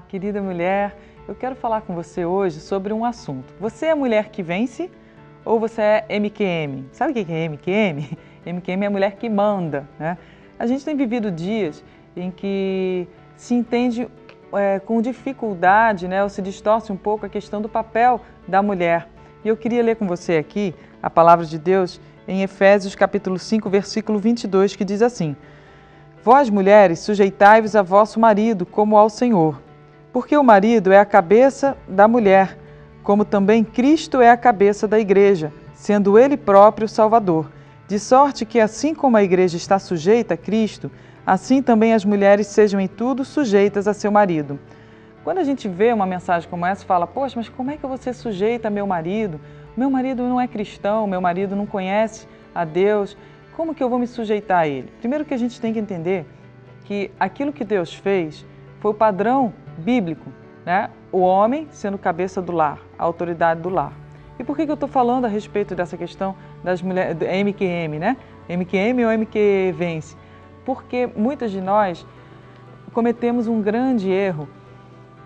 querida mulher, eu quero falar com você hoje sobre um assunto. Você é a mulher que vence ou você é MQM? Sabe o que é MQM? MQM é a mulher que manda, né? A gente tem vivido dias em que se entende com dificuldade, né, ou se distorce um pouco a questão do papel da mulher. E eu queria ler com você aqui a palavra de Deus em Efésios capítulo 5, versículo 22, que diz assim: Vós, mulheres, sujeitai-vos a vosso marido como ao Senhor, porque o marido é a cabeça da mulher, como também Cristo é a cabeça da igreja, sendo ele próprio o Salvador. De sorte que, assim como a igreja está sujeita a Cristo, assim também as mulheres sejam em tudo sujeitas a seu marido. Quando a gente vê uma mensagem como essa, fala, poxa, mas como é que eu vou ser sujeita a meu marido? Meu marido não é cristão, meu marido não conhece a Deus, como que eu vou me sujeitar a ele? Primeiro que a gente tem que entender que aquilo que Deus fez foi o padrão bíblico, né? O homem sendo cabeça do lar, a autoridade do lar. E por que eu estou falando a respeito dessa questão das mulheres, MQM, né? MQM ou MQ vence? Porque muitas de nós cometemos um grande erro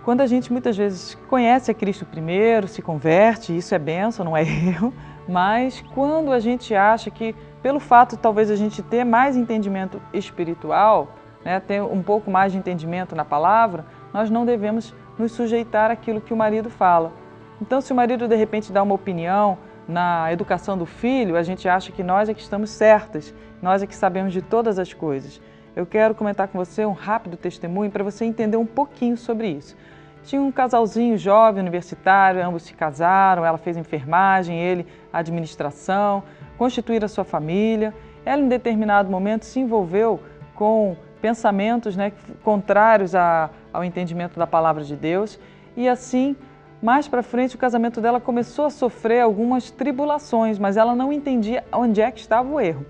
quando a gente muitas vezes conhece a Cristo primeiro, se converte, isso é bênção, não é erro, mas quando a gente acha que, pelo fato talvez a gente ter mais entendimento espiritual, né, ter um pouco mais de entendimento na palavra, nós não devemos nos sujeitar àquilo que o marido fala. Então, se o marido de repente dá uma opinião na educação do filho, a gente acha que nós é que estamos certas, nós é que sabemos de todas as coisas. Eu quero comentar com você um rápido testemunho para você entender um pouquinho sobre isso. Tinha um casalzinho jovem, universitário, ambos se casaram, ela fez enfermagem, ele administração, constituíram a sua família. Ela, em determinado momento, se envolveu com pensamentos, né, contrários ao entendimento da palavra de Deus e assim, mais para frente, o casamento dela começou a sofrer algumas tribulações, mas ela não entendia onde é que estava o erro.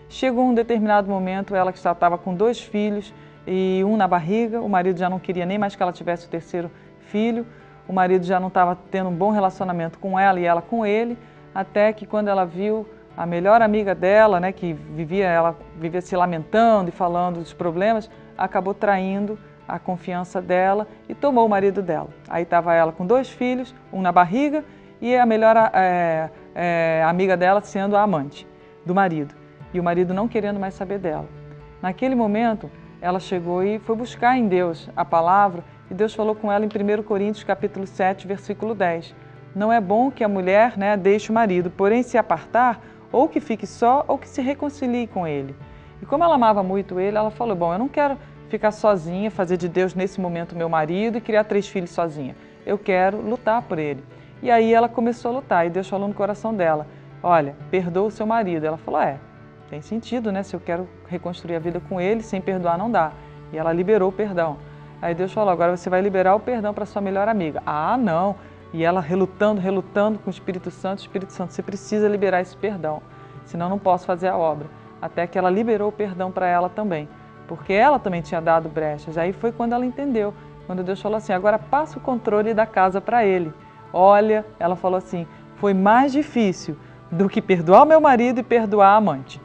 Chegou um determinado momento, ela que já estava com 2 filhos e um na barriga, o marido já não queria nem mais que ela tivesse o 3º filho, o marido já não estava tendo um bom relacionamento com ela e ela com ele, até que quando ela viu a melhor amiga dela, né, que ela vivia se lamentando e falando dos problemas, acabou traindo a confiança dela e tomou o marido dela. Aí estava ela com 2 filhos, um na barriga e a melhor amiga dela sendo a amante do marido. E o marido não querendo mais saber dela. Naquele momento, ela chegou e foi buscar em Deus a palavra e Deus falou com ela em 1 Coríntios capítulo 7, versículo 10. Não é bom que a mulher, né, deixe o marido, porém se apartar, ou que fique só, ou que se reconcilie com ele. E como ela amava muito ele, ela falou, bom, eu não quero ficar sozinha, fazer de Deus nesse momento meu marido e criar 3 filhos sozinha. Eu quero lutar por ele. E aí ela começou a lutar e Deus falou no coração dela, olha, perdoa o seu marido. Ela falou, tem sentido, né? Se eu quero reconstruir a vida com ele, sem perdoar não dá. E ela liberou o perdão. Aí Deus falou, agora você vai liberar o perdão para sua melhor amiga. Ah, não! E ela relutando com o Espírito Santo, você precisa liberar esse perdão, senão não posso fazer a obra. Até que ela liberou o perdão para ela também, porque ela também tinha dado brechas. Aí foi quando ela entendeu, quando Deus falou assim, agora passa o controle da casa para ele. Olha, ela falou assim, foi mais difícil do que perdoar o meu marido e perdoar a amante.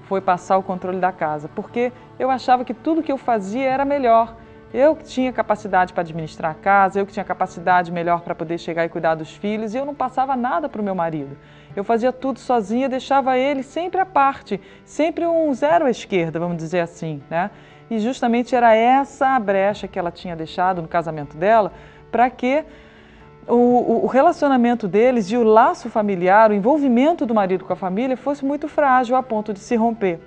Foi passar o controle da casa, porque eu achava que tudo que eu fazia era melhor. Eu que tinha capacidade para administrar a casa, eu que tinha capacidade melhor para poder chegar e cuidar dos filhos, e eu não passava nada para o meu marido. Eu fazia tudo sozinha, deixava ele sempre à parte, sempre um zero à esquerda, vamos dizer assim, né? E justamente era essa a brecha que ela tinha deixado no casamento dela, para que o relacionamento deles e o laço familiar, o envolvimento do marido com a família fosse muito frágil a ponto de se romper.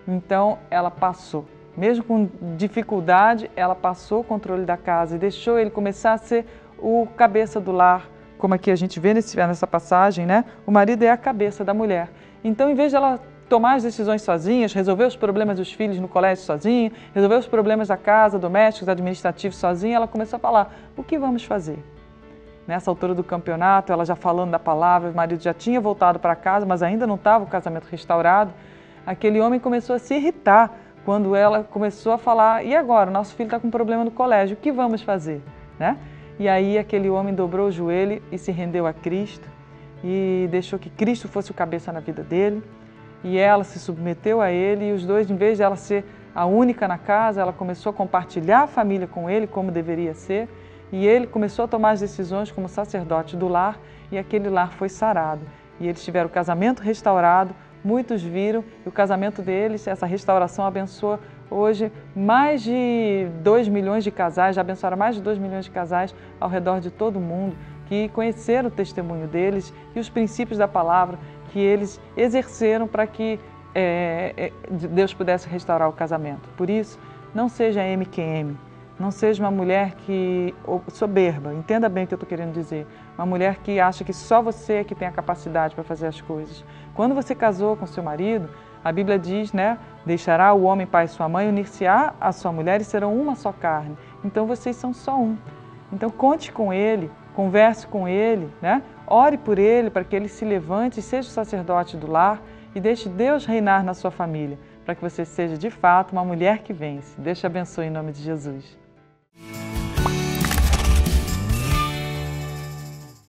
Então ela passou, mesmo com dificuldade, ela passou o controle da casa e deixou ele começar a ser o cabeça do lar, como aqui a gente vê nessa passagem, né? O marido é a cabeça da mulher. Então, em vez de ela tomar as decisões sozinhas, resolver os problemas dos filhos no colégio sozinha, resolver os problemas da casa, domésticos, administrativos sozinha, ela começou a falar, o que vamos fazer? Nessa altura do campeonato, ela já falando da palavra, o marido já tinha voltado para casa, mas ainda não estava o casamento restaurado. Aquele homem começou a se irritar quando ela começou a falar, e agora? Nosso filho está com um problema no colégio, o que vamos fazer? Né? E aí aquele homem dobrou o joelho e se rendeu a Cristo e deixou que Cristo fosse o cabeça na vida dele. E ela se submeteu a ele e os dois, em vez de ela ser a única na casa, ela começou a compartilhar a família com ele como deveria ser. e ele começou a tomar as decisões como sacerdote do lar, e aquele lar foi sarado. E eles tiveram o casamento restaurado, muitos viram, e o casamento deles, essa restauração abençoa hoje mais de 2 milhões de casais, já abençoaram mais de 2 milhões de casais ao redor de todo o mundo, que conheceram o testemunho deles e os princípios da palavra que eles exerceram para que Deus pudesse restaurar o casamento. Por isso, não seja MQM, não seja uma mulher soberba, entenda bem o que eu estou querendo dizer, uma mulher que acha que só você é que tem a capacidade para fazer as coisas. Quando você casou com seu marido, a Bíblia diz, né, deixará o homem pai e sua mãe, unir-se-á a sua mulher e serão uma só carne. Então vocês são só um. Então conte com ele, converse com ele, né? Ore por ele para que ele se levante e seja o sacerdote do lar e deixe Deus reinar na sua família, para que você seja de fato uma mulher que vence. Deus te abençoe em nome de Jesus.